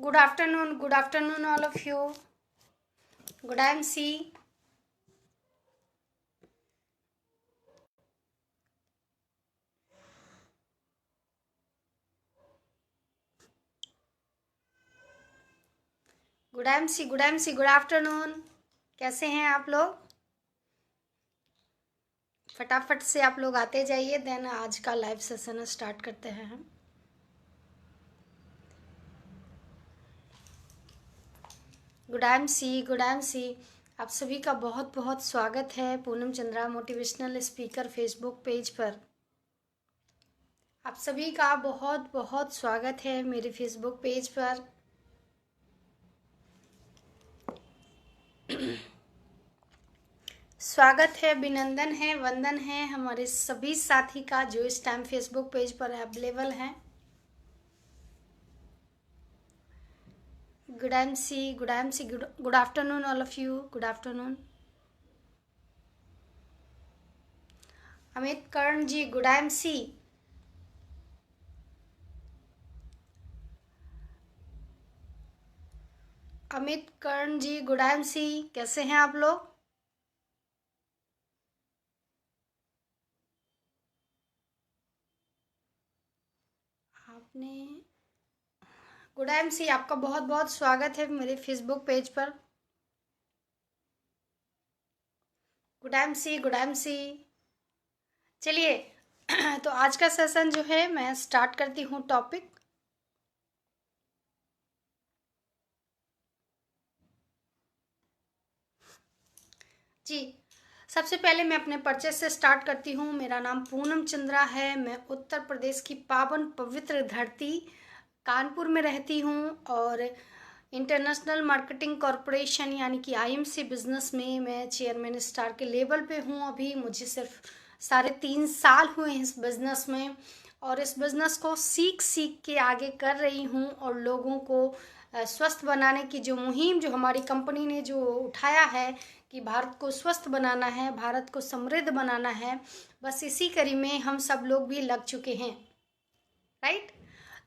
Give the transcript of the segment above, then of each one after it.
Good afternoon, all of you. Good MC. Good afternoon. कैसे हैं आप लोग? फटाफट से आप लोग आते जाइए, देन आज का लाइव सेशन स्टार्ट करते हैं हम। गुड MC, आप सभी का बहुत बहुत स्वागत है Poonam Chandra motivational speaker Facebook page पर। आप सभी का बहुत बहुत स्वागत है मेरे फेसबुक पेज पर। स्वागत है, अभिनंदन है, वंदन है हमारे सभी साथी का जो इस टाइम फेसबुक पेज पर अवेलेबल हैं। Good MC, good afternoon all of you, good afternoon. Amit Karn ji, good MC। Amit Karn ji, good MC, कैसे हैं आप लोग? आपने गुड MC, आपका बहुत बहुत स्वागत है मेरे फेसबुक पेज पर। Good MC। चलिए तो आज का सेशन जो है मैं स्टार्ट करती हूँ टॉपिक। जी, सबसे पहले मैं अपने परिचय से स्टार्ट करती हूँ। मेरा नाम पूनम चंद्रा है। मैं उत्तर प्रदेश की पावन पवित्र धरती कानपुर में रहती हूँ और इंटरनेशनल मार्केटिंग कॉरपोरेशन यानी कि IMC बिजनेस में मैं चेयरमैन स्टार के लेवल पे हूँ। अभी मुझे सिर्फ 3.5 साल हुए इस बिज़नेस में और इस बिज़नेस को सीख के आगे कर रही हूँ और लोगों को स्वस्थ बनाने की जो मुहिम जो हमारी कंपनी ने जो उठाया है कि भारत को स्वस्थ बनाना है, भारत को समृद्ध बनाना है, बस इसी कड़ी में हम सब लोग भी लग चुके हैं। राइट,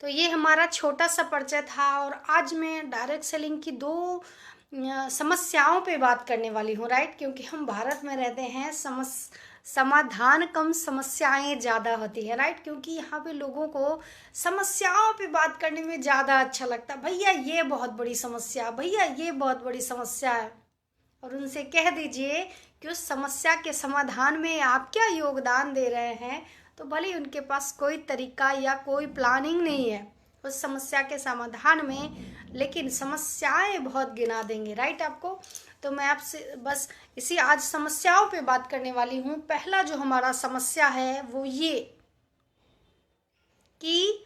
तो ये हमारा छोटा सा परिचय था और आज मैं डायरेक्ट सेलिंग की 2 समस्याओं पे बात करने वाली हूँ। राइट, क्योंकि हम भारत में रहते हैं, समाधान कम समस्याएं ज़्यादा होती है। राइट, क्योंकि यहाँ पे लोगों को समस्याओं पे बात करने में ज़्यादा अच्छा लगता है। भैया ये बहुत बड़ी समस्या, भैया ये बहुत बड़ी समस्या है, और उनसे कह दीजिए कि उस समस्या के समाधान में आप क्या योगदान दे रहे हैं, तो भले उनके पास कोई तरीका या कोई प्लानिंग नहीं है उस समस्या के समाधान में, लेकिन समस्याएं बहुत गिना देंगे। राइट, आपको तो मैं आपसे बस इसी आज समस्याओं पे बात करने वाली हूँ। पहला जो हमारा समस्या है वो ये कि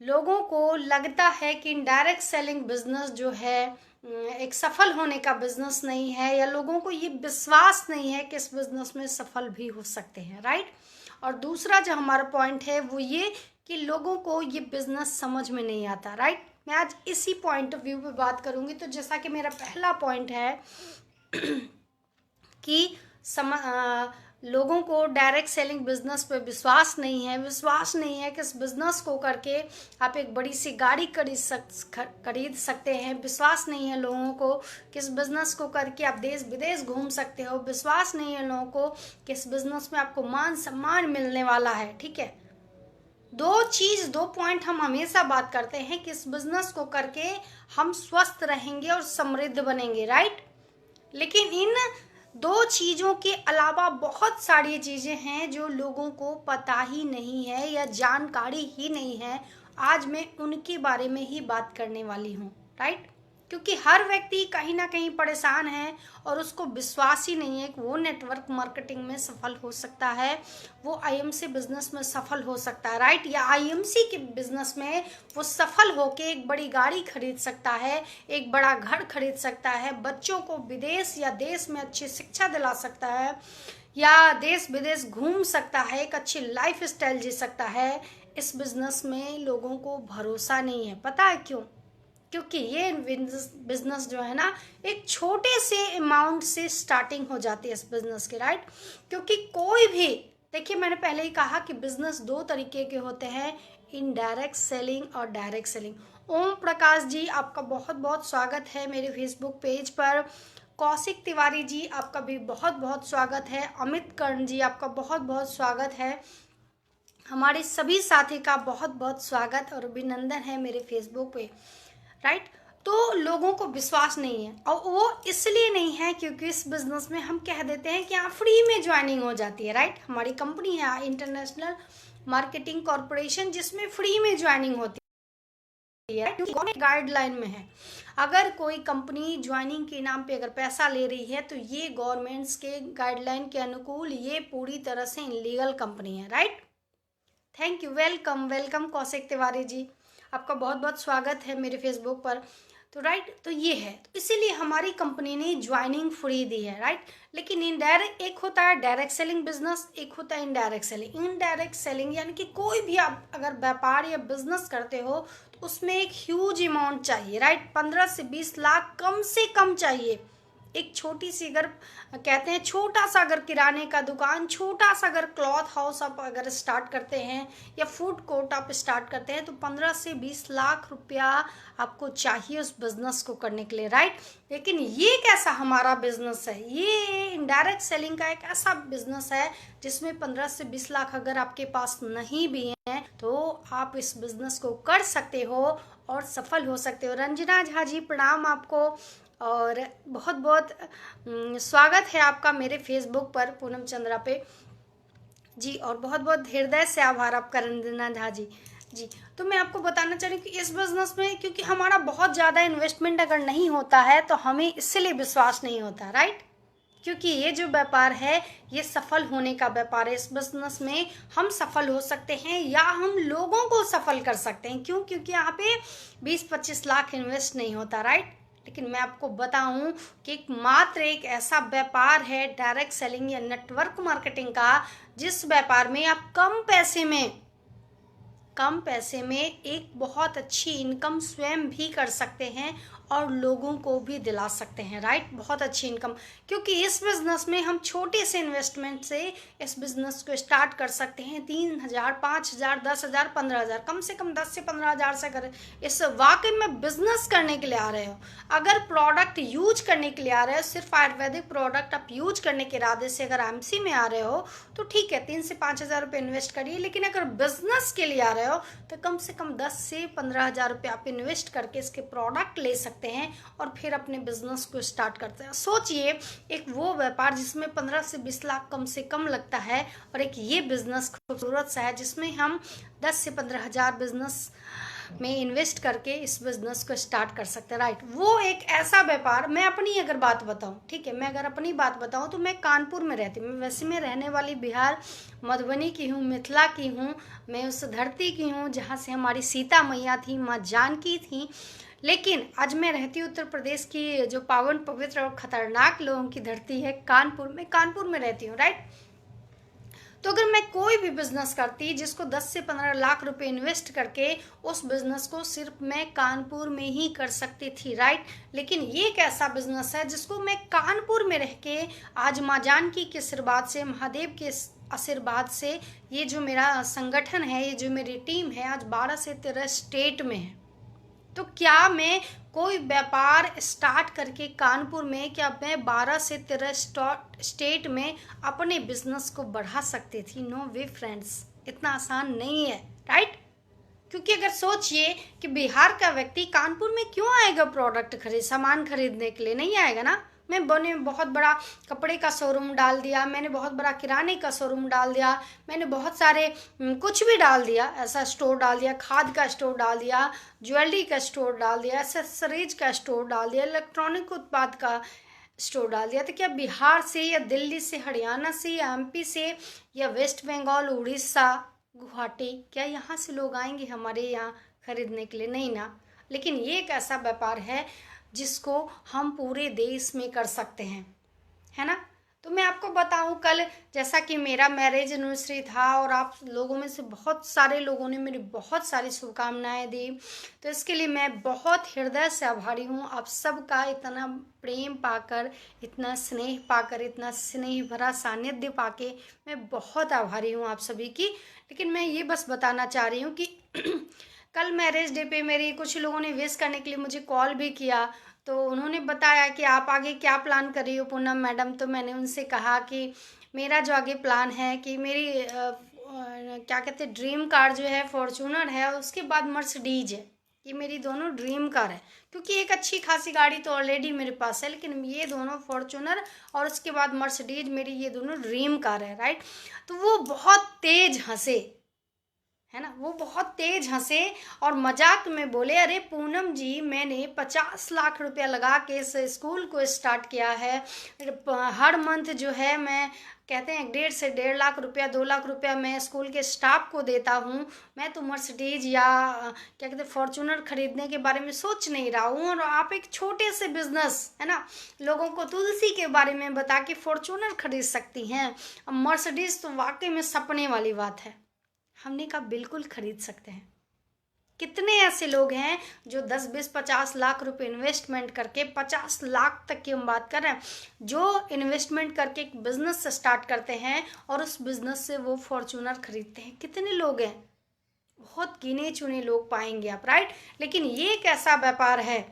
लोगों को लगता है कि इनडायरेक्ट सेलिंग बिजनेस जो है एक सफल होने का बिजनेस नहीं है, या लोगों को ये विश्वास नहीं है कि इस बिजनेस में सफल भी हो सकते हैं। राइट, और दूसरा जो हमारा पॉइंट है वो ये कि लोगों को ये बिजनेस समझ में नहीं आता। राइट, मैं आज इसी पॉइंट ऑफ व्यू पे बात करूंगी। तो जैसा कि मेरा पहला पॉइंट है कि लोगों को डायरेक्ट सेलिंग बिजनेस पे विश्वास नहीं है कि इस बिजनेस को करके आप एक बड़ी सी गाड़ी खरीद सकते हैं। विश्वास नहीं है लोगों को कि इस बिजनेस को करके आप देश विदेश घूम सकते हो। विश्वास नहीं है लोगों को कि इस बिजनेस में आपको मान सम्मान मिलने वाला है। ठीक है, 2 पॉइंट हम हमेशा बात करते हैं कि इस बिजनेस को करके हम स्वस्थ रहेंगे और समृद्ध बनेंगे। राइट, लेकिन इन 2 चीज़ों के अलावा बहुत सारी चीज़ें हैं जो लोगों को पता ही नहीं है या जानकारी ही नहीं है। आज मैं उनके बारे में ही बात करने वाली हूँ। राइट, क्योंकि हर व्यक्ति कहीं ना कहीं परेशान है और उसको विश्वास ही नहीं है कि वो नेटवर्क मार्केटिंग में सफल हो सकता है, वो IMC बिजनेस में सफल हो सकता है। राइट, या IMC के बिजनेस में वो सफल होके एक बड़ी गाड़ी खरीद सकता है, एक बड़ा घर खरीद सकता है, बच्चों को विदेश या देश में अच्छी शिक्षा दिला सकता है, या देश विदेश घूम सकता है, एक अच्छी लाइफ स्टाइल जी सकता है। इस बिजनेस में लोगों को भरोसा नहीं है। पता है क्यों? क्योंकि ये बिजनेस जो है ना एक छोटे से अमाउंट से स्टार्टिंग हो जाती है इस बिजनेस की। राइट, क्योंकि कोई भी, देखिए मैंने पहले ही कहा कि बिजनेस 2 तरीके के होते हैं, इनडायरेक्ट सेलिंग और डायरेक्ट सेलिंग। ओम प्रकाश जी, आपका बहुत बहुत स्वागत है मेरे फेसबुक पेज पर। कौशिक तिवारी जी, आपका भी बहुत बहुत स्वागत है। अमित कर्ण जी, आपका बहुत बहुत स्वागत है। हमारे सभी साथी का बहुत बहुत स्वागत और अभिनंदन है मेरे फेसबुक पे, राइट। तो लोगों को विश्वास नहीं है, और वो इसलिए नहीं है क्योंकि इस बिजनेस में हम कह देते हैं कि यहाँ फ्री में ज्वाइनिंग हो जाती है, राइट। हमारी कंपनी है इंटरनेशनल मार्केटिंग कॉरपोरेशन, जिसमें फ्री में ज्वाइनिंग होती है क्योंकि गाइडलाइन में है। अगर कोई कंपनी ज्वाइनिंग के नाम पे अगर पैसा ले रही है तो ये गवर्नमेंट्स के गाइडलाइन के अनुकूल ये पूरी तरह से इनलीगल कंपनी है, right. Thank you, welcome welcome Kaushik Tiwari ji, आपका बहुत बहुत स्वागत है मेरे फेसबुक पर। तो राइट, तो ये है, तो इसीलिए हमारी कंपनी ने ज्वाइनिंग फ्री दी है, राइट। लेकिन इनडायरेक्ट, एक होता है डायरेक्ट सेलिंग बिजनेस, एक होता है इनडायरेक्ट सेलिंग। इनडायरेक्ट सेलिंग यानी कि कोई भी आप अगर व्यापार या बिजनेस करते हो तो उसमें एक ह्यूज अमाउंट चाहिए, राइट। 15 से 20 लाख कम से कम चाहिए। एक छोटी सी, अगर कहते हैं छोटा सा अगर किराने का दुकान, छोटा सा अगर क्लॉथ हाउस आप अगर स्टार्ट करते हैं या फूड कोर्ट आप स्टार्ट करते हैं तो 15 से 20 लाख रुपया आपको चाहिए उस बिजनेस को करने के लिए, राइट। लेकिन ये कैसा हमारा बिजनेस है, ये इनडायरेक्ट सेलिंग का एक ऐसा बिजनेस है जिसमें 15 से 20 लाख अगर आपके पास नहीं भी है तो आप इस बिजनेस को कर सकते हो और सफल हो सकते हो। रंजना झा जी, प्रणाम आपको, और बहुत बहुत स्वागत है आपका मेरे फेसबुक पर पूनम चंद्रा पे जी, और बहुत बहुत हृदय से आभार आपका रंजना झा जी। जी, तो मैं आपको बताना चाह रही हूँ कि इस बिजनेस में क्योंकि हमारा बहुत ज़्यादा इन्वेस्टमेंट अगर नहीं होता है तो हमें इसलिए विश्वास नहीं होता, राइट। क्योंकि ये जो व्यापार है ये सफल होने का व्यापार है। इस बिजनेस में हम सफल हो सकते हैं या हम लोगों को सफल कर सकते हैं। क्यों? क्योंकि यहाँ पे 20-25 लाख इन्वेस्ट नहीं होता, राइट। लेकिन मैं आपको बताऊं कि मात्र एक ऐसा व्यापार है डायरेक्ट सेलिंग या नेटवर्क मार्केटिंग का, जिस व्यापार में आप कम पैसे में एक बहुत अच्छी इनकम स्वयं भी कर सकते हैं और लोगों को भी दिला सकते हैं, राइट। बहुत अच्छी इनकम, क्योंकि इस बिजनेस में हम छोटे से इन्वेस्टमेंट से इस बिजनेस को स्टार्ट कर सकते हैं। 3,000, 5,000, 10,000, 15,000, कम से कम 10 से 15,000 से अगर इस वाकई में बिजनेस करने के लिए आ रहे हो, अगर प्रोडक्ट यूज करने के लिए आ रहे हो, सिर्फ आयुर्वेदिक प्रोडक्ट आप यूज करने के इरादे से अगर एमसी में आ रहे हो तो ठीक है, 3 से 5,000 रुपये इन्वेस्ट करिए। लेकिन अगर बिजनेस के लिए आ रहे हो तो कम से कम 10 से 15,000 रुपये आप इन्वेस्ट करके इसके प्रोडक्ट ले सकते हैं और फिर अपने बिजनेस को स्टार्ट करते हैं। सोचिए, एक वो व्यापार जिसमें 15 से 20 लाख कम से कम लगता है, और एक ये बिजनेस खूबसूरत सा है जिसमें हम 10 से 15,000 बिजनेस में इन्वेस्ट करके इस बिजनेस को स्टार्ट कर सकते हैं, राइट। वो एक ऐसा व्यापार, मैं अपनी अगर बात बताऊं, ठीक है, मैं अगर अपनी बात बताऊं तो मैं कानपुर में रहती हूँ। वैसे मैं रहने वाली बिहार मधुबनी की हूँ, मिथिला की हूँ, मैं उस धरती की हूँ जहाँ से हमारी सीता मैया थी, माँ जानकी थी। लेकिन आज मैं रहती हूँ उत्तर प्रदेश की जो पावन पवित्र और खतरनाक लोगों की धरती है कानपुर में। कानपुर में रहती हूँ, राइट। तो अगर मैं कोई भी बिजनेस करती जिसको 10 से 15 लाख रुपए इन्वेस्ट करके, उस बिजनेस को सिर्फ मैं कानपुर में ही कर सकती थी, राइट। लेकिन ये एक ऐसा बिजनेस है जिसको मैं कानपुर में रह के आज माँ जानकी के आशीर्वाद से, महादेव के आशीर्वाद से, ये जो मेरा संगठन है, ये जो मेरी टीम है, आज 12 से 13 स्टेट में है। तो क्या मैं कोई व्यापार स्टार्ट करके कानपुर में, क्या मैं 12 से 13 स्टेट में अपने बिजनेस को बढ़ा सकती थी? नो वे फ्रेंड्स, इतना आसान नहीं है, राइट। क्योंकि अगर सोचिए कि बिहार का व्यक्ति कानपुर में क्यों आएगा प्रोडक्ट सामान खरीदने के लिए? नहीं आएगा ना। मैंने बहुत बड़ा कपड़े का शोरूम डाल दिया, मैंने बहुत बड़ा किराने का शोरूम डाल दिया, मैंने बहुत सारे कुछ भी डाल दिया, ऐसा स्टोर डाल दिया, खाद का स्टोर डाल दिया, ज्वेलरी का स्टोर डाल दिया, एसेसरीज का स्टोर डाल दिया, इलेक्ट्रॉनिक उत्पाद का स्टोर डाल दिया। तो क्या बिहार से या दिल्ली से, हरियाणा से या एमपी से या वेस्ट बंगाल, उड़ीसा, गुवाहाटी, क्या यहाँ से लोग आएंगे हमारे यहाँ खरीदने के लिए? नहीं ना। लेकिन ये एक ऐसा व्यापार है जिसको हम पूरे देश में कर सकते हैं, है ना। तो मैं आपको बताऊं, कल जैसा कि मेरा मैरिज एनिवर्सरी था और आप लोगों में से बहुत सारे लोगों ने मेरी बहुत सारी शुभकामनाएं दी, तो इसके लिए मैं बहुत हृदय से आभारी हूं। आप सबका इतना प्रेम पाकर, इतना स्नेह पाकर, इतना स्नेह भरा सानिध्य पाके मैं बहुत आभारी हूं आप सभी की। लेकिन मैं ये बस बताना चाह रही हूँ कि कल मैरिज डे पे मेरी कुछ लोगों ने विश करने के लिए मुझे कॉल भी किया, तो उन्होंने बताया कि आप आगे क्या प्लान कर रही हो पूनम मैडम। तो मैंने उनसे कहा कि मेरा जो आगे प्लान है कि मेरी क्या कहते हैं, ड्रीम कार जो है फॉर्च्यूनर है, और उसके बाद मर्सिडीज है। ये मेरी दोनों ड्रीम कार है, क्योंकि एक अच्छी खासी गाड़ी तो ऑलरेडी मेरे पास है, लेकिन ये दोनों फॉर्च्यूनर और उसके बाद मर्सिडीज मेरी ये दोनों ड्रीम कार है, राइट। तो वो बहुत तेज हंसे, है ना, वो बहुत तेज हंसे और मजाक में बोले, अरे पूनम जी, मैंने 50 लाख रुपया लगा के इस स्कूल को स्टार्ट किया है। हर मंथ जो है मैं, कहते हैं 1.5 से 1.5 लाख रुपया, 2 लाख रुपया मैं स्कूल के स्टाफ को देता हूँ। मैं तो मर्सिडीज या क्या कहते हैं फॉर्च्यूनर खरीदने के बारे में सोच नहीं रहा हूँ, और आप एक छोटे से बिजनेस, है ना, लोगों को तुलसी के बारे में बता के फॉर्च्यूनर खरीद सकती हैं। अब मर्सिडीज तो वाकई में सपने वाली बात है। हमने कहा बिल्कुल खरीद सकते हैं। कितने ऐसे लोग हैं जो 10, 20, 50 लाख रुपए इन्वेस्टमेंट करके, 50 लाख तक की हम बात कर रहे हैं, जो इन्वेस्टमेंट करके एक बिजनेस स्टार्ट करते हैं और उस बिजनेस से वो फॉर्च्यूनर खरीदते हैं। कितने लोग हैं? बहुत गिने चुने लोग पाएंगे आप, राइट। लेकिन ये एक ऐसा व्यापार है,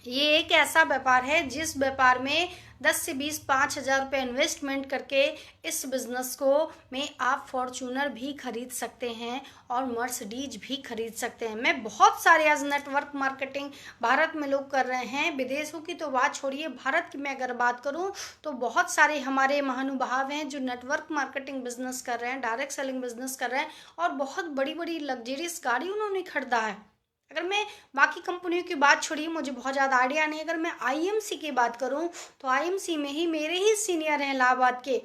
ये एक ऐसा व्यापार है जिस व्यापार में 10 से 20, 5,000 रुपये इन्वेस्टमेंट करके इस बिज़नेस को में आप फॉर्च्यूनर भी खरीद सकते हैं और मर्सिडीज भी खरीद सकते हैं। मैं बहुत सारे आज नेटवर्क मार्केटिंग भारत में लोग कर रहे हैं, विदेशों की तो बात छोड़िए, भारत की मैं अगर बात करूं तो बहुत सारे हमारे महानुभाव हैं जो नेटवर्क मार्केटिंग बिजनेस कर रहे हैं, डायरेक्ट सेलिंग बिजनेस कर रहे हैं, और बहुत बड़ी बड़ी लग्जरियस गाड़ी उन्होंने खरीदा है। अगर मैं बाकी कंपनियों की बात छोड़िए, मुझे बहुत ज़्यादा आइडिया नहीं। अगर मैं आईएमसी की बात करूं तो आईएमसी में ही मेरे ही सीनियर हैं इलाहाबाद के,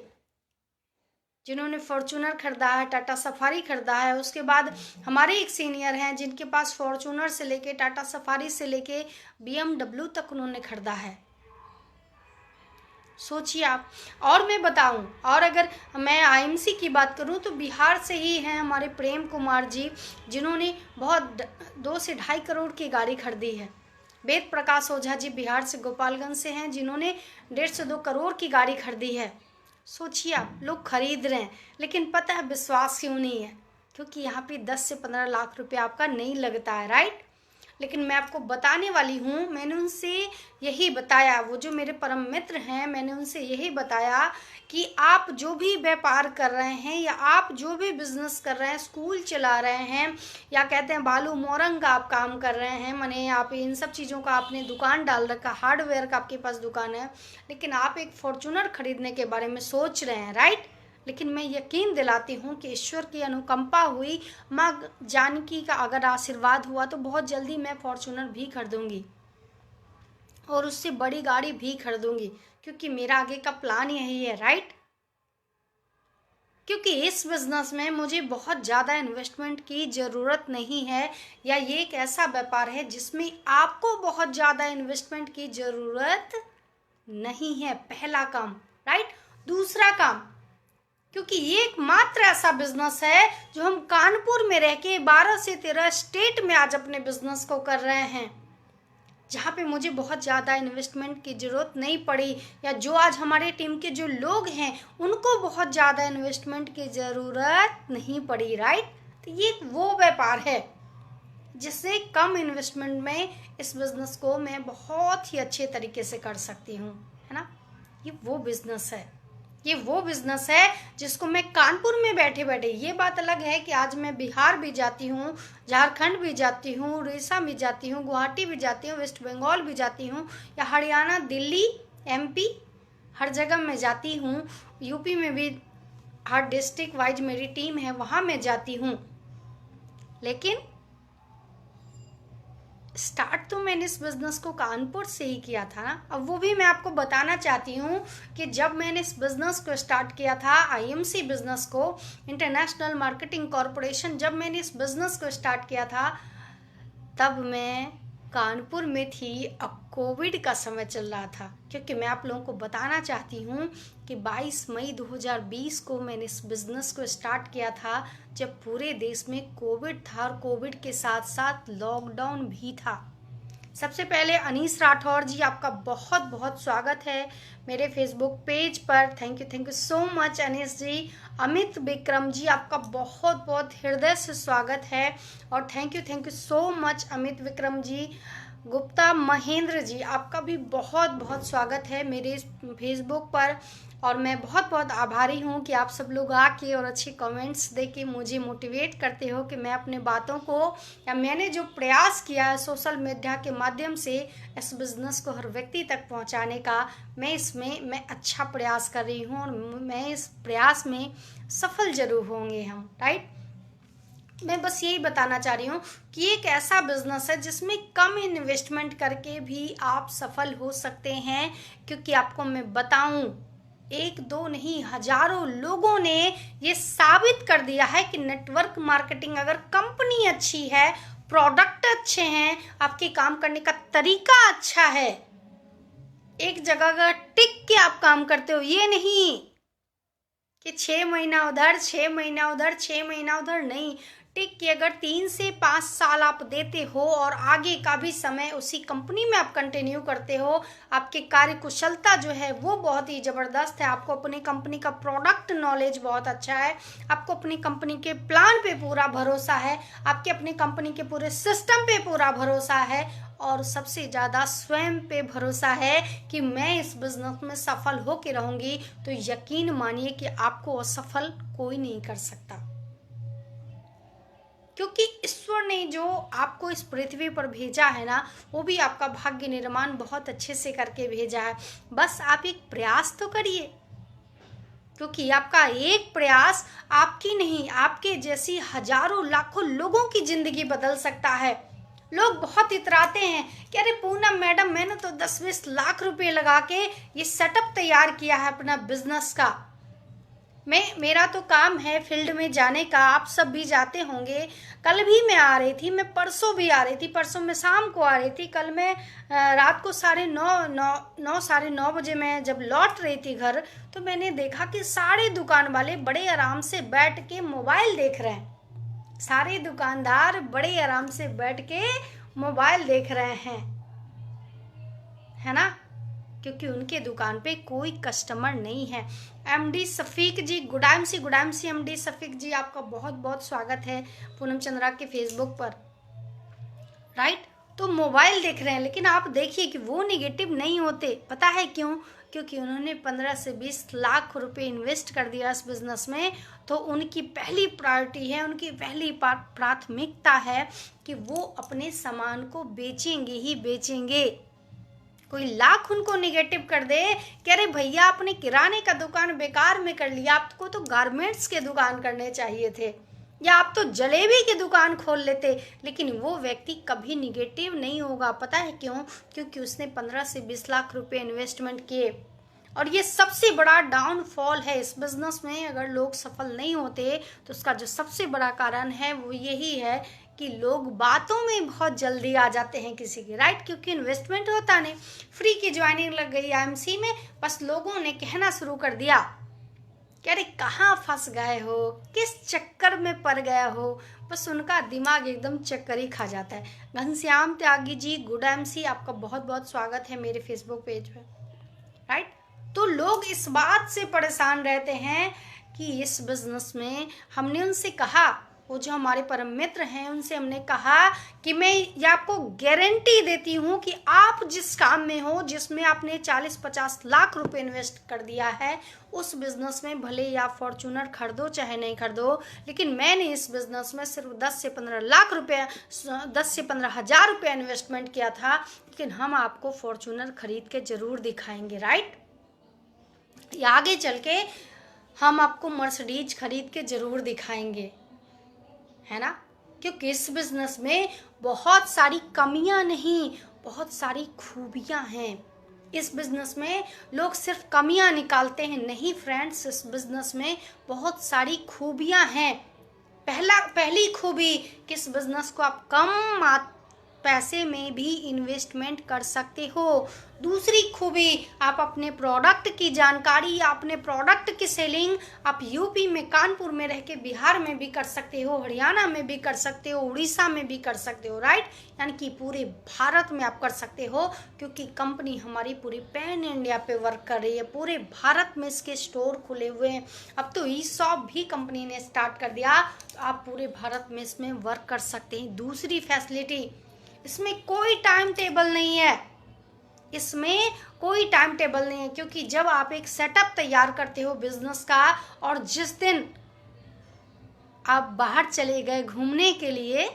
जिन्होंने फॉर्च्यूनर खरीदा है, टाटा सफारी खरीदा है। उसके बाद हमारे एक सीनियर हैं जिनके पास फॉर्च्यूनर से लेके, टाटा सफारी से लेके BMW तक उन्होंने खरीदा है। सोचिए आप। और मैं बताऊं, और अगर मैं आईएमसी की बात करूं तो बिहार से ही हैं हमारे प्रेम कुमार जी, जिन्होंने बहुत 2 से 2.5 करोड़ की गाड़ी खरीदी है। वेद प्रकाश ओझा जी बिहार से, गोपालगंज से हैं, जिन्होंने 1.5 से 2 करोड़ की गाड़ी खरीदी है। सोचिए आप, लोग खरीद रहे हैं, लेकिन पता है विश्वास क्यों नहीं है? क्योंकि यहाँ पे 10 से 15 लाख रुपया आपका नहीं लगता है, राइट। लेकिन मैं आपको बताने वाली हूँ, मैंने उनसे यही बताया, वो जो मेरे परम मित्र हैं, मैंने उनसे यही बताया कि आप जो भी व्यापार कर रहे हैं या आप जो भी बिजनेस कर रहे हैं, स्कूल चला रहे हैं या कहते हैं बालू मोरंग का आप काम कर रहे हैं, माने आप इन सब चीज़ों का आपने दुकान डाल रखा, हार्डवेयर का आपके पास दुकान है, लेकिन आप एक फॉर्च्यूनर खरीदने के बारे में सोच रहे हैं, राइट। लेकिन मैं यकीन दिलाती हूँ कि ईश्वर की अनुकंपा हुई, माँ जानकी का अगर आशीर्वाद हुआ तो बहुत जल्दी मैं फॉर्च्यूनर भी खरीदूंगी और उससे बड़ी गाड़ी भी खरीदूंगी, क्योंकि मेरा आगे का प्लान यही है, राइट। क्योंकि इस बिजनेस में मुझे बहुत ज़्यादा इन्वेस्टमेंट की ज़रूरत नहीं है, या ये एक ऐसा व्यापार है जिसमें आपको बहुत ज़्यादा इन्वेस्टमेंट की ज़रूरत नहीं है। पहला काम, राइट। दूसरा काम, क्योंकि ये एकमात्र ऐसा बिजनेस है जो हम कानपुर में रह के 12 से 13 स्टेट में आज अपने बिजनेस को कर रहे हैं, जहाँ पे मुझे बहुत ज़्यादा इन्वेस्टमेंट की ज़रूरत नहीं पड़ी, या जो आज हमारे टीम के जो लोग हैं उनको बहुत ज़्यादा इन्वेस्टमेंट की ज़रूरत नहीं पड़ी, राइट। तो ये वो व्यापार है जिससे कम इन्वेस्टमेंट में इस बिज़नेस को मैं बहुत ही अच्छे तरीके से कर सकती हूँ, है ना। ये वो बिज़नेस है, ये वो बिज़नेस है जिसको मैं कानपुर में बैठे बैठे, ये बात अलग है कि आज मैं बिहार भी जाती हूँ, झारखंड भी जाती हूँ, उड़ीसा भी जाती हूँ, गुवाहाटी भी जाती हूँ, वेस्ट बंगाल भी जाती हूँ, या हरियाणा, दिल्ली, MP, हर जगह मैं जाती हूँ। यूपी में भी हर डिस्ट्रिक्ट वाइज मेरी टीम है, वहाँ मैं जाती हूँ। लेकिन स्टार्ट तो मैंने इस बिज़नेस को कानपुर से ही किया था ना। अब वो भी मैं आपको बताना चाहती हूँ कि जब मैंने इस बिज़नेस को स्टार्ट किया था, आईएमसी बिज़नेस को, इंटरनेशनल मार्केटिंग कॉरपोरेशन, जब मैंने इस बिज़नेस को स्टार्ट किया था तब मैं कानपुर में थी। अब कोविड का समय चल रहा था, क्योंकि मैं आप लोगों को बताना चाहती हूँ कि 22 मई 2020 को मैंने इस बिज़नेस को स्टार्ट किया था, जब पूरे देश में कोविड था और कोविड के साथ साथ लॉकडाउन भी था। सबसे पहले अनीस राठौर जी, आपका बहुत बहुत स्वागत है मेरे फेसबुक पेज पर। Thank you so much Anis ji. Amit Vikram ji, आपका बहुत बहुत हृदय से स्वागत है और thank you so much Amit Vikram ji. Gupta Mahendra ji, आपका भी बहुत बहुत स्वागत है मेरे फेसबुक पर और मैं बहुत बहुत आभारी हूँ कि आप सब लोग आके और अच्छे कमेंट्स दे के मुझे मोटिवेट करते हो कि मैं अपने बातों को या मैंने जो प्रयास किया है सोशल मीडिया के माध्यम से इस बिज़नेस को हर व्यक्ति तक पहुँचाने का, मैं अच्छा प्रयास कर रही हूँ और मैं इस प्रयास में सफल जरूर होंगे हम, राइट। मैं बस यही बताना चाह रही हूँ कि एक ऐसा बिजनेस है जिसमें कम इन्वेस्टमेंट करके भी आप सफल हो सकते हैं, क्योंकि आपको मैं बताऊं एक दो नहीं हजारों लोगों ने ये साबित कर दिया है कि नेटवर्क मार्केटिंग, अगर कंपनी अच्छी है, प्रोडक्ट अच्छे हैं, आपके काम करने का तरीका अच्छा है, एक जगह अगर टिक के आप काम करते हो, ये नहीं कि 6 महीना उधर 6 महीना उधर 6 महीना उधर, नहीं, टिक के अगर 3 से 5 साल आप देते हो और आगे का भी समय उसी कंपनी में आप कंटिन्यू करते हो, आपकी कार्य कुशलता जो है वो बहुत ही ज़बरदस्त है, आपको अपनी कंपनी का प्रोडक्ट नॉलेज बहुत अच्छा है, आपको अपनी कंपनी के प्लान पे पूरा भरोसा है, आपके अपनी कंपनी के पूरे सिस्टम पे पूरा भरोसा है और सबसे ज़्यादा स्वयं पे भरोसा है कि मैं इस बिज़नेस में सफल होकर रहूँगी, तो यकीन मानिए कि आपको असफल कोई नहीं कर सकता, क्योंकि ईश्वर ने जो आपको इस पृथ्वी पर भेजा है ना, वो भी आपका भाग्य निर्माण बहुत अच्छे से करके भेजा है। बस आप एक प्रयास तो करिए, क्योंकि आपका एक प्रयास आपकी नहीं, आपके जैसी हजारों लाखों लोगों की जिंदगी बदल सकता है। लोग बहुत इतराते हैं कि अरे पूनम मैडम, मैंने तो 10-20 लाख रुपए लगा के ये सेटअप तैयार किया है अपना बिजनेस का, मेरा तो काम है फील्ड में जाने का, आप सब भी जाते होंगे। कल भी मैं आ रही थी, मैं परसों भी आ रही थी, परसों मैं शाम को आ रही थी, कल मैं रात को 9:30 बजे मैं जब लौट रही थी घर, तो मैंने देखा कि सारे दुकान वाले बड़े आराम से बैठ के मोबाइल देख रहे हैं, सारे दुकानदार बड़े आराम से बैठ के मोबाइल देख रहे हैं, है ना, क्योंकि उनके दुकान पे कोई कस्टमर नहीं है। एमडी सफीक जी, गुडाम सी एमडी सफीक जी, आपका बहुत बहुत स्वागत है पूनम चंद्रा के फेसबुक पर, राइट। तो मोबाइल देख रहे हैं, लेकिन आप देखिए कि वो नेगेटिव नहीं होते, पता है क्यों? क्योंकि उन्होंने 15 से 20 लाख रुपए इन्वेस्ट कर दिया इस बिजनेस में, तो उनकी पहली प्रायोरिटी है, उनकी पहली प्राथमिकता है कि वो अपने सामान को बेचेंगे ही बेचेंगे। कोई लाख उनको निगेटिव कर दे कि अरे भैया आपने किराने का दुकान बेकार में कर लिया, आपको तो गारमेंट्स के दुकान करने चाहिए थे, या आप तो जलेबी की दुकान खोल लेते, लेकिन वो व्यक्ति कभी निगेटिव नहीं होगा। पता है क्यों? क्योंकि उसने 15 से 20 लाख रुपए इन्वेस्टमेंट किए। और ये सबसे बड़ा डाउनफॉल है इस बिजनेस में, अगर लोग सफल नहीं होते तो उसका जो सबसे बड़ा कारण है वो यही है कि लोग बातों में बहुत जल्दी आ जाते हैं किसी की, राइट, क्योंकि इन्वेस्टमेंट होता नहीं, फ्री की ज्वाइनिंग लग गई आईएमसी में, बस लोगों ने कहना शुरू कर दिया कि अरे कहाँ फंस गए हो, किस चक्कर में पड़ गए हो, बस उनका दिमाग एकदम चक्कर ही खा जाता है। घनश्याम त्यागी जी, गुड एमसी, आपका बहुत बहुत स्वागत है मेरे फेसबुक पेज पे, राइट। तो लोग इस बात से परेशान रहते हैं कि इस बिजनेस में हमने उनसे कहा, वो जो हमारे परम मित्र हैं उनसे हमने कहा कि मैं ये आपको गारंटी देती हूँ कि आप जिस काम में हो, जिसमें आपने 40-50 लाख रुपए इन्वेस्ट कर दिया है, उस बिजनेस में भले ही आप फॉर्चूनर खरीदो चाहे नहीं खरीदो, लेकिन मैंने इस बिजनेस में सिर्फ 10 से 15 लाख रुपए 10 से 15 हजार रुपये इन्वेस्टमेंट किया था, लेकिन हम आपको फॉर्चूनर खरीद के जरूर दिखाएंगे, राइट। या आगे चल के हम आपको मर्सिडीज खरीद के जरूर दिखाएंगे, है ना, क्योंकि इस बिजनेस में बहुत सारी कमियां नहीं, बहुत सारी खूबियां हैं। इस बिजनेस में लोग सिर्फ कमियां निकालते हैं, नहीं फ्रेंड्स, इस बिजनेस में बहुत सारी खूबियां हैं। पहली खूबी कि इस बिजनेस को आप कम पैसे में भी इन्वेस्टमेंट कर सकते हो। दूसरी खूबी, आप अपने प्रोडक्ट की जानकारी, अपने प्रोडक्ट की सेलिंग आप यूपी में, कानपुर में रह के बिहार में भी कर सकते हो, हरियाणा में भी कर सकते हो, उड़ीसा में भी कर सकते हो, राइट। यानी कि पूरे भारत में आप कर सकते हो, क्योंकि कंपनी हमारी पूरी पैन इंडिया पे वर्क कर रही है। पूरे भारत में इसके स्टोर खुले हुए हैं। अब तो ई शॉप भी कंपनी ने स्टार्ट कर दिया, तो आप पूरे भारत में इसमें वर्क कर सकते हैं। दूसरी फैसिलिटी, इसमें कोई टाइम टेबल नहीं है, इसमें कोई टाइम टेबल नहीं है, क्योंकि जब आप एक सेटअप तैयार करते हो बिजनेस का, और जिस दिन आप बाहर चले गए घूमने के लिए,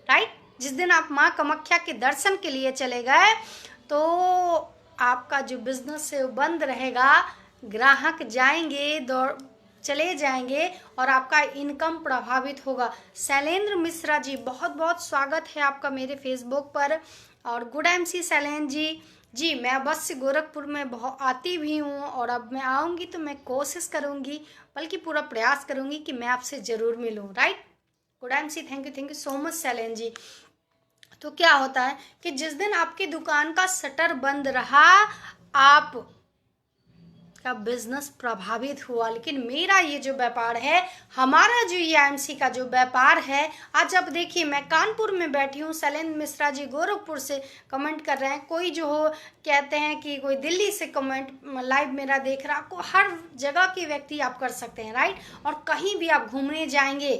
राइट, जिस दिन आप माँ कामाख्या के दर्शन के लिए चले गए, तो आपका जो बिजनेस है वो बंद रहेगा, ग्राहक जाएंगे, दौड़ चले जाएंगे और आपका इनकम प्रभावित होगा। शैलेंद्र मिश्रा जी, बहुत बहुत स्वागत है आपका मेरे फेसबुक पर। और गुड एमसी शैलेंद्र जी, मैं बस से गोरखपुर में बहुत आती भी हूँ, और अब मैं आऊँगी तो मैं कोशिश करूँगी, बल्कि पूरा प्रयास करूँगी कि मैं आपसे ज़रूर मिलूँ, right. Good MC, thank you so much Shailendra ji. तो क्या होता है कि जिस दिन आपकी दुकान का शटर बंद रहा, आप का बिजनेस प्रभावित हुआ। लेकिन मेरा ये जो व्यापार है, हमारा जो ये एमसी का जो व्यापार है, आज अब देखिए मैं कानपुर में बैठी हूँ, शैलेंद्र मिश्रा जी गोरखपुर से कमेंट कर रहे हैं, कोई जो हो कहते हैं कि कोई दिल्ली से कमेंट लाइव मेरा देख रहा, आपको हर जगह के व्यक्ति आप कर सकते हैं, राइट। और कहीं भी आप घूमने जाएंगे,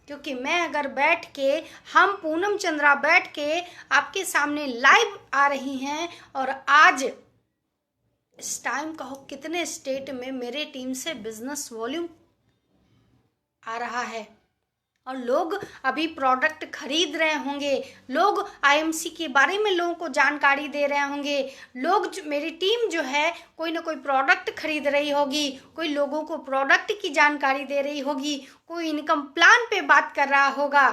क्योंकि मैं अगर बैठ के, हम पूनम चंद्रा बैठ के आपके सामने लाइव आ रही हैं, और आज इस टाइम कहो कितने स्टेट में मेरे टीम से बिजनेस वॉल्यूम आ रहा है, और लोग अभी प्रोडक्ट खरीद रहे होंगे, लोग आईएमसी के बारे में लोगों को जानकारी दे रहे होंगे, लोग मेरी टीम जो है कोई ना कोई प्रोडक्ट खरीद रही होगी, कोई लोगों को प्रोडक्ट की जानकारी दे रही होगी, कोई इनकम प्लान पे बात कर रहा होगा,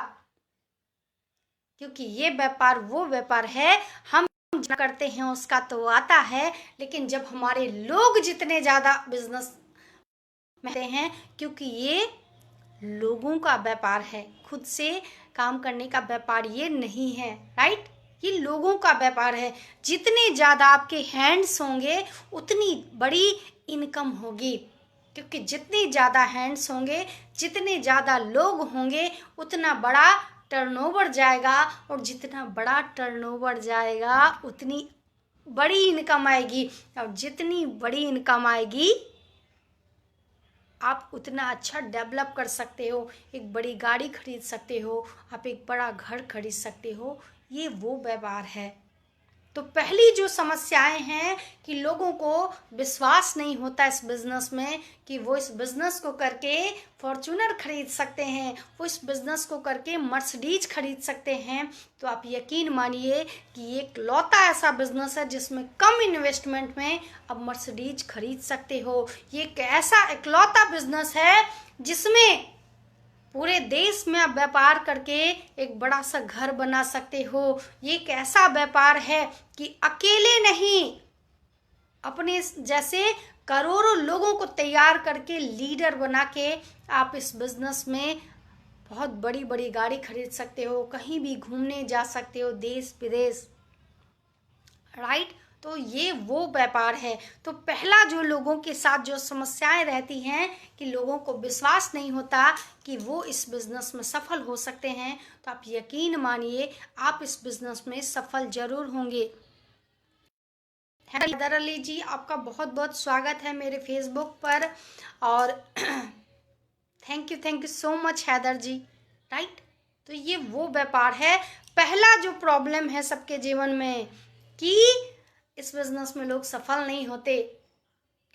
क्योंकि ये व्यापार वो व्यापार है, हम करते हैं उसका तो आता है, लेकिन जब हमारे लोग जितने ज़्यादा बिजनेस में हैं, क्योंकि ये लोगों का व्यापार है, खुद से काम करने का व्यापार ये नहीं है, राइट। ये लोगों का व्यापार है। जितने ज़्यादा आपके हैंड्स होंगे उतनी बड़ी इनकम होगी, क्योंकि जितने ज़्यादा हैंड्स होंगे, जितने ज़्यादा लोग होंगे, उतना बड़ा टर्नओवर जाएगा, और जितना बड़ा टर्नओवर जाएगा उतनी बड़ी इनकम आएगी, और जितनी बड़ी इनकम आएगी आप उतना अच्छा डेवलप कर सकते हो, एक बड़ी गाड़ी खरीद सकते हो, आप एक बड़ा घर खरीद सकते हो। ये वो व्यापार है। तो पहली जो समस्याएं हैं कि लोगों को विश्वास नहीं होता इस बिज़नेस में, कि वो इस बिज़नेस को करके फॉर्च्यूनर खरीद सकते हैं, वो इस बिज़नेस को करके मर्सिडीज खरीद सकते हैं। तो आप यकीन मानिए कि ये एक लौता ऐसा बिज़नेस है जिसमें कम इन्वेस्टमेंट में आप मर्सिडीज खरीद सकते हो। ये एक ऐसा इकलौता बिज़नेस है जिसमें पूरे देश में आप व्यापार करके एक बड़ा सा घर बना सकते हो। ये एक ऐसा व्यापार है कि अकेले नहीं, अपने जैसे करोड़ों लोगों को तैयार करके लीडर बना के आप इस बिजनेस में बहुत बड़ी बड़ी गाड़ी खरीद सकते हो, कहीं भी घूमने जा सकते हो, देश विदेश, राइट। तो ये वो व्यापार है। तो पहला जो लोगों के साथ जो समस्याएं रहती हैं कि लोगों को विश्वास नहीं होता कि वो इस बिज़नेस में सफल हो सकते हैं, तो आप यकीन मानिए आप इस बिज़नेस में सफल जरूर होंगे। हैदर अली जी, आपका बहुत बहुत स्वागत है मेरे फेसबुक पर, और thank you so much Haider ji, right. तो ये वो व्यापार है। पहला जो प्रॉब्लम है सबके जीवन में कि इस बिज़नेस में लोग सफल नहीं होते,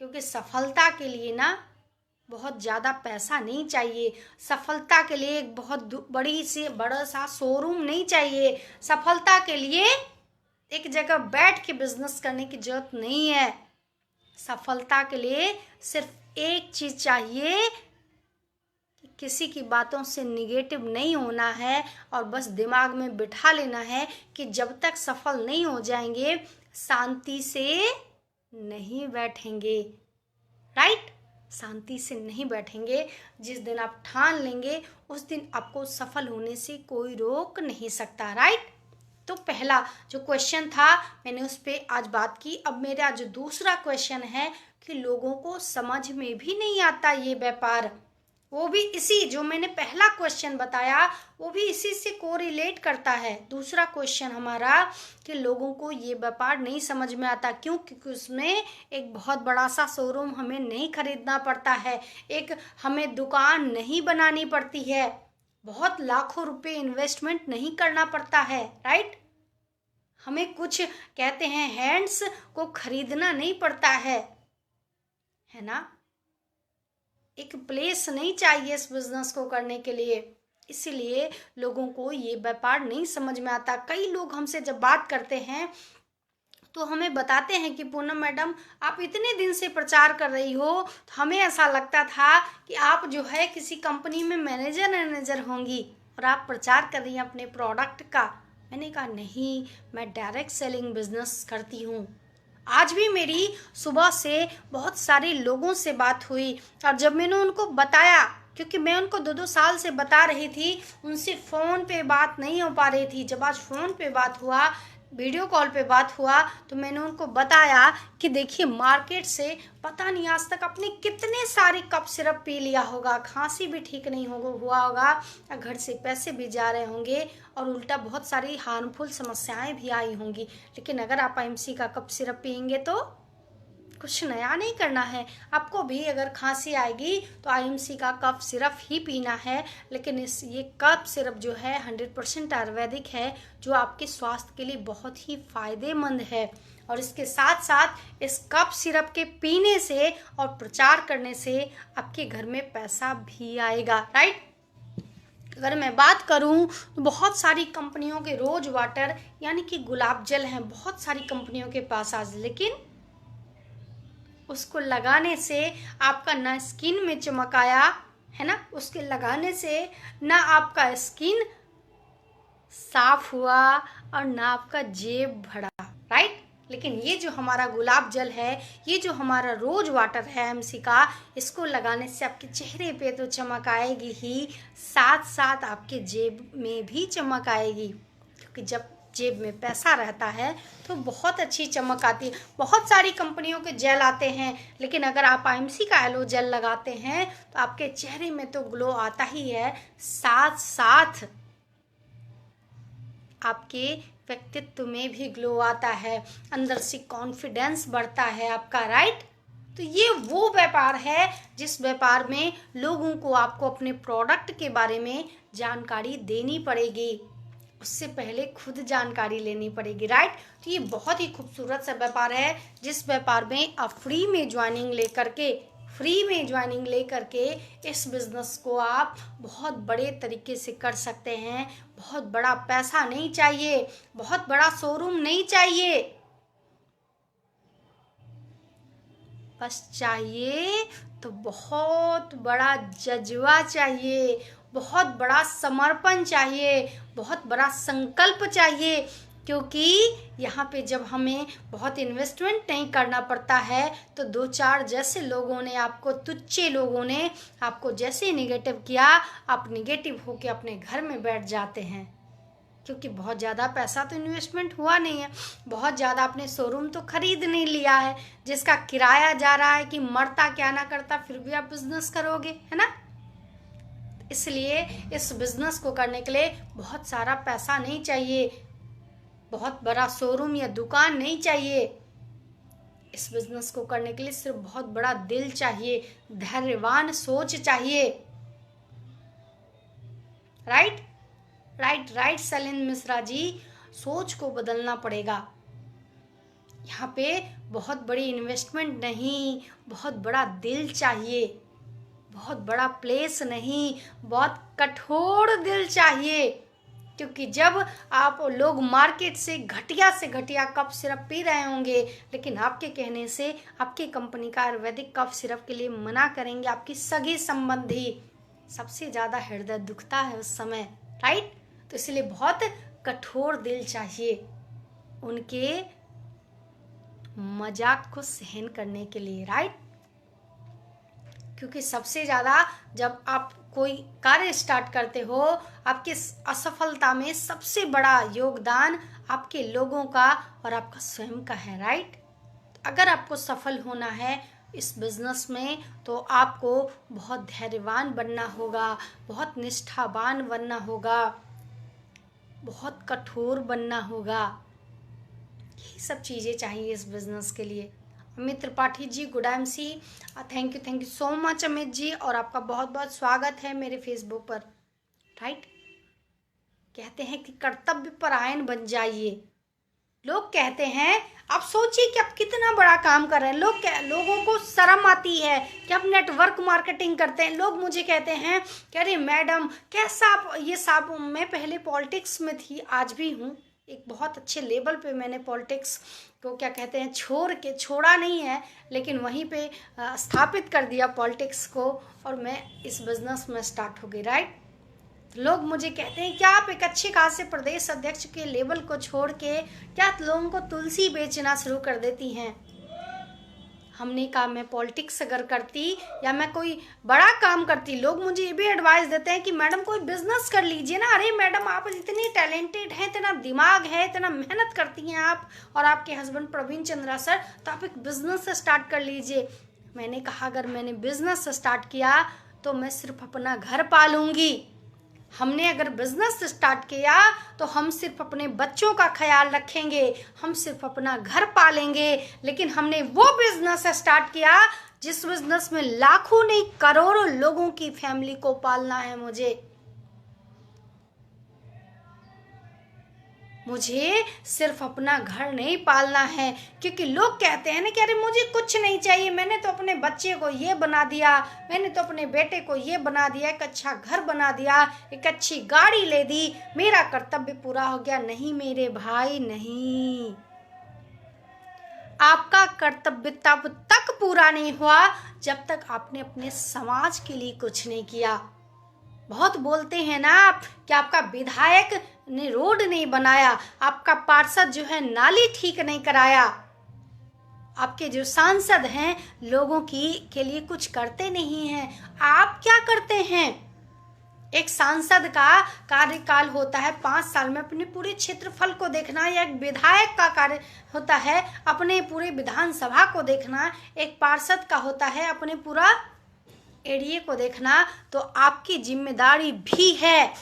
क्योंकि सफलता के लिए ना बहुत ज़्यादा पैसा नहीं चाहिए, सफलता के लिए एक बहुत बड़ा सा शोरूम नहीं चाहिए, सफलता के लिए एक जगह बैठ के बिजनेस करने की जरूरत नहीं है। सफलता के लिए सिर्फ एक चीज़ चाहिए कि किसी की बातों से निगेटिव नहीं होना है, और बस दिमाग में बिठा लेना है कि जब तक सफल नहीं हो जाएंगे शांति से नहीं बैठेंगे, राइट। शांति से नहीं बैठेंगे। जिस दिन आप ठान लेंगे उस दिन आपको सफल होने से कोई रोक नहीं सकता, राइट। तो पहला जो क्वेश्चन था मैंने उस पर आज बात की। अब मेरा जो दूसरा क्वेश्चन है कि लोगों को समझ में भी नहीं आता ये व्यापार, वो भी इसी जो मैंने पहला क्वेश्चन बताया वो भी इसी से कोरिलेट करता है। दूसरा क्वेश्चन हमारा कि लोगों को ये व्यापार नहीं समझ में आता, क्यों? क्योंकि उसमें एक बहुत बड़ा सा शोरूम हमें नहीं खरीदना पड़ता है, एक हमें दुकान नहीं बनानी पड़ती है, बहुत लाखों रुपए इन्वेस्टमेंट नहीं करना पड़ता है, राइट? हमें कुछ कहते हैं हैंड्स को खरीदना नहीं पड़ता है ना? एक प्लेस नहीं चाहिए इस बिजनेस को करने के लिए, इसीलिए लोगों को ये व्यापार नहीं समझ में आता। कई लोग हमसे जब बात करते हैं तो हमें बताते हैं कि पूनम मैडम आप इतने दिन से प्रचार कर रही हो, तो हमें ऐसा लगता था कि आप जो है किसी कंपनी में मैनेजर होंगी और आप प्रचार कर रही हैं अपने प्रोडक्ट का। मैंने कहा नहीं, मैं डायरेक्ट सेलिंग बिजनेस करती हूँ। आज भी मेरी सुबह से बहुत सारे लोगों से बात हुई और जब मैंने उनको बताया, क्योंकि मैं उनको 2-2 साल से बता रही थी, उनसे फ़ोन पे बात नहीं हो पा रही थी। जब आज फ़ोन पे बात हुआ, वीडियो कॉल पे बात हुआ, तो मैंने उनको बताया कि देखिए मार्केट से पता नहीं आज तक आपने कितने सारे कप सिरप पी लिया होगा, खांसी भी ठीक नहीं हुआ होगा, घर से पैसे भी जा रहे होंगे और उल्टा बहुत सारी हार्मफुल समस्याएं भी आई होंगी। लेकिन अगर आप आईएमसी का कप सिरप पियेंगे तो कुछ नया नहीं करना है। आपको भी अगर खांसी आएगी तो आईएमसी का कफ सिरप ही पीना है, लेकिन ये कफ सिरप जो है 100% आयुर्वेदिक है, जो आपके स्वास्थ्य के लिए बहुत ही फायदेमंद है। और इसके साथ साथ इस कफ सिरप के पीने से और प्रचार करने से आपके घर में पैसा भी आएगा, राइट? अगर मैं बात करूं तो बहुत सारी कंपनियों के रोज वाटर यानी कि गुलाब जल हैं, बहुत सारी कंपनियों के पास आज, लेकिन उसको लगाने से आपका ना स्किन में चमक आया है ना, उसके लगाने से ना आपका स्किन साफ हुआ और ना आपका जेब भरा, राइट? लेकिन ये जो हमारा गुलाब जल है, ये जो हमारा रोज वाटर है एमसी का, इसको लगाने से आपके चेहरे पे तो चमक आएगी ही, साथ साथ आपके जेब में भी चमक आएगी, क्योंकि जब जेब में पैसा रहता है तो बहुत अच्छी चमक आती है। बहुत सारी कंपनियों के जेल आते हैं, लेकिन अगर आप आईएमसी का एलो जेल लगाते हैं तो आपके चेहरे में तो ग्लो आता ही है, साथ साथ आपके व्यक्तित्व में भी ग्लो आता है, अंदर से कॉन्फिडेंस बढ़ता है आपका, राइट? तो ये वो व्यापार है जिस व्यापार में लोगों को आपको अपने प्रोडक्ट के बारे में जानकारी देनी पड़ेगी, उससे पहले खुद जानकारी लेनी पड़ेगी, राइट? तो ये बहुत ही खूबसूरत सा व्यापार है जिस व्यापार में आप फ्री में ज्वाइनिंग लेकर के इस बिजनेस को आप बहुत बड़े तरीके से कर सकते हैं। बहुत बड़ा पैसा नहीं चाहिए, बहुत बड़ा शोरूम नहीं चाहिए, बस चाहिए तो बहुत बड़ा जज्बा चाहिए, बहुत बड़ा समर्पण चाहिए, बहुत बड़ा संकल्प चाहिए। क्योंकि यहाँ पे जब हमें बहुत इन्वेस्टमेंट नहीं करना पड़ता है तो 2-4 जैसे लोगों ने आपको, तुच्छे लोगों ने आपको जैसे निगेटिव किया, आप निगेटिव होके अपने घर में बैठ जाते हैं, क्योंकि बहुत ज़्यादा पैसा तो इन्वेस्टमेंट हुआ नहीं है, बहुत ज़्यादा आपने शोरूम तो खरीद नहीं लिया है जिसका किराया जा रहा है कि मरता क्या ना करता फिर भी आप बिजनेस करोगे, है ना? इसलिए इस बिजनेस को करने के लिए बहुत सारा पैसा नहीं चाहिए, बहुत बड़ा शोरूम या दुकान नहीं चाहिए। इस बिजनेस को करने के लिए सिर्फ बहुत बड़ा दिल चाहिए, धैर्यवान सोच चाहिए, राइट? राइट शैलेंद्र मिश्रा जी, सोच को बदलना पड़ेगा। यहाँ पे बहुत बड़ी इन्वेस्टमेंट नहीं, बहुत बड़ा दिल चाहिए, बहुत बड़ा प्लेस नहीं, बहुत कठोर दिल चाहिए। क्योंकि जब आप लोग मार्केट से घटिया कफ सिरप पी रहे होंगे, लेकिन आपके कहने से आपकी कंपनी का आयुर्वेदिक कफ सिरप के लिए मना करेंगे आपकी सगे संबंधी, सबसे ज़्यादा हृदय दुखता है उस समय, राइट? तो इसलिए बहुत कठोर दिल चाहिए उनके मजाक को सहन करने के लिए, राइट? क्योंकि सबसे ज़्यादा जब आप कोई कार्य स्टार्ट करते हो, आपके असफलता में सबसे बड़ा योगदान आपके लोगों का और आपका स्वयं का है, राइट। अगर आपको सफल होना है इस बिजनेस में तो आपको बहुत धैर्यवान बनना होगा, बहुत निष्ठावान बनना होगा, बहुत कठोर बनना होगा। यही सब चीज़ें चाहिए इस बिजनेस के लिए। Amit Tripathi ji, good MC, thank you so much Amit ji, और आपका बहुत बहुत स्वागत है मेरे फेसबुक पर, राइट। कहते हैं कि कर्तव्य परायण बन जाइए। लोग कहते हैं, आप सोचिए कि आप कितना बड़ा काम कर रहे हैं। लोगों को शर्म आती है कि आप नेटवर्क मार्केटिंग करते हैं। लोग मुझे कहते हैं कि अरे मैडम कैसा आप ये सब। मैं पहले पॉलिटिक्स में थी, आज भी हूँ, एक बहुत अच्छे लेवल पे मैंने पॉलिटिक्स को क्या कहते हैं छोड़ा नहीं है, लेकिन वहीं पे स्थापित कर दिया पॉलिटिक्स को, और मैं इस बिजनेस में स्टार्ट हो गई, राइट। लोग मुझे कहते हैं क्या आप एक अच्छे खासे प्रदेश अध्यक्ष के लेवल को छोड़ के क्या लोगों को तुलसी बेचना शुरू कर देती हैं। हमने कहा मैं पॉलिटिक्स अगर करती या मैं कोई बड़ा काम करती, लोग मुझे ये भी एडवाइस देते हैं कि मैडम कोई बिजनेस कर लीजिए ना। अरे मैडम आप इतनी टैलेंटेड हैं, इतना दिमाग है, इतना मेहनत करती हैं आप और आपके हस्बैंड प्रवीण चंद्रा सर, तो आप एक बिजनेस स्टार्ट कर लीजिए। मैंने कहा अगर मैंने बिजनेस स्टार्ट किया तो मैं सिर्फ अपना घर पालूंगी। हमने अगर बिजनेस स्टार्ट किया तो हम सिर्फ अपने बच्चों का ख्याल रखेंगे, हम सिर्फ अपना घर पालेंगे। लेकिन हमने वो बिजनेस स्टार्ट किया जिस बिजनेस में लाखों नहीं करोड़ों लोगों की फैमिली को पालना है। मुझे सिर्फ अपना घर नहीं पालना है, क्योंकि लोग कहते हैं ना कि अरे मुझे कुछ नहीं चाहिए, मैंने तो अपने बच्चे को ये बना दिया, मैंने तो अपने बेटे को ये बना दिया, एक अच्छा घर बना दिया, एक अच्छी गाड़ी ले दी, मेरा कर्तव्य पूरा हो गया। नहीं मेरे भाई, नहीं, आपका कर्तव्य तब तक पूरा नहीं हुआ जब तक आपने अपने समाज के लिए कुछ नहीं किया। बहुत बोलते हैं ना आप कि आपका विधायक ने रोड नहीं बनाया, आपका पार्षद जो है नाली ठीक नहीं कराया, आपके जो सांसद हैं लोगों के लिए कुछ करते नहीं हैं। आप क्या करते हैं? एक सांसद का कार्यकाल होता है 5 साल में अपने पूरे क्षेत्रफल को देखना, या एक विधायक का कार्य होता है अपने पूरे विधानसभा को देखना, एक पार्षद का होता है अपने पूरा एरिया को देखना। तो आपकी जिम्मेदारी भी है।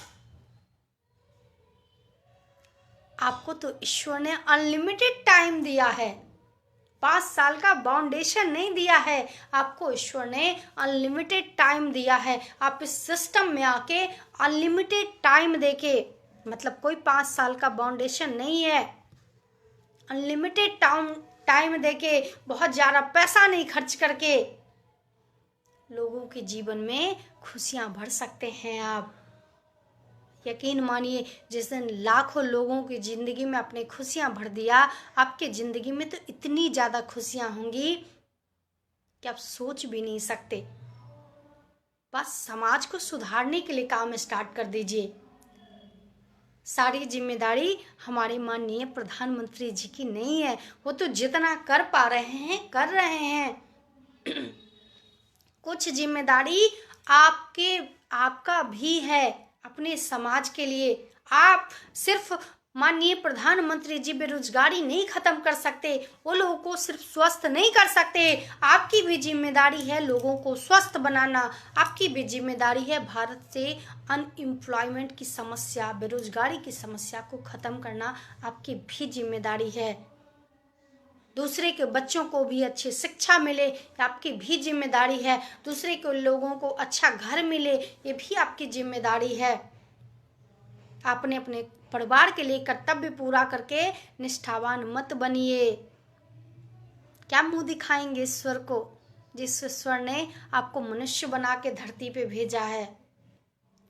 आपको तो ईश्वर ने अनलिमिटेड टाइम दिया है, 5 साल का बाउंडेशन नहीं दिया है, आपको ईश्वर ने अनलिमिटेड टाइम दिया है। आप इस सिस्टम में आके अनलिमिटेड टाइम देके, मतलब कोई 5 साल का बाउंडेशन नहीं है, अनलिमिटेड टाइम देके, बहुत ज़्यादा पैसा नहीं खर्च करके लोगों के जीवन में खुशियां भर सकते हैं आप। यकीन मानिए, जिस दिन लाखों लोगों की ज़िंदगी में आपने खुशियां भर दिया, आपके ज़िंदगी में तो इतनी ज़्यादा खुशियां होंगी कि आप सोच भी नहीं सकते। बस समाज को सुधारने के लिए काम स्टार्ट कर दीजिए। सारी जिम्मेदारी हमारे माननीय प्रधानमंत्री जी की नहीं है, वो तो जितना कर पा रहे हैं कर रहे हैं। कुछ जिम्मेदारी आपका भी है अपने समाज के लिए। आप सिर्फ माननीय प्रधानमंत्री जी बेरोजगारी नहीं खत्म कर सकते, वो लोगों को सिर्फ स्वस्थ नहीं कर सकते, आपकी भी जिम्मेदारी है लोगों को स्वस्थ बनाना। आपकी भी जिम्मेदारी है भारत से अनएम्प्लॉयमेंट की समस्या, बेरोजगारी की समस्या को खत्म करना आपकी भी जिम्मेदारी है। दूसरे के बच्चों को भी अच्छी शिक्षा मिले, आपकी भी जिम्मेदारी है। दूसरे के लोगों को अच्छा घर मिले, ये भी आपकी जिम्मेदारी है। आपने अपने परिवार के लिए कर्तव्य पूरा करके निष्ठावान मत बनिए। क्या मुंह दिखाएंगे ईश्वर को, जिस ईश्वर ने आपको मनुष्य बना के धरती पे भेजा है।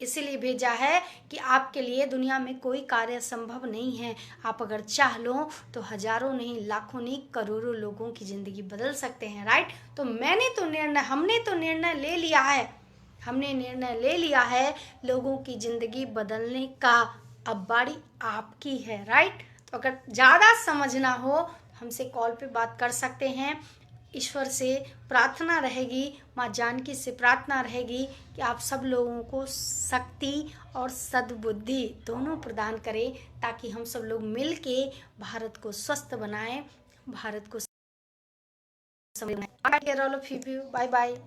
इसीलिए भेजा है कि आपके लिए दुनिया में कोई कार्य संभव नहीं है। आप अगर चाह लो तो हजारों नहीं, लाखों नहीं, करोड़ों लोगों की जिंदगी बदल सकते हैं, राइट। तो हमने तो निर्णय ले लिया है, हमने निर्णय ले लिया है लोगों की जिंदगी बदलने का। अब बारी आपकी है, राइट। तो अगर ज़्यादा समझना हो हमसे कॉल पे बात कर सकते हैं। ईश्वर से प्रार्थना रहेगी, माँ जानकी से प्रार्थना रहेगी कि आप सब लोगों को शक्ति और सद्बुद्धि दोनों प्रदान करें, ताकि हम सब लोग मिल के भारत को स्वस्थ बनाएं, भारत को बाय बाय।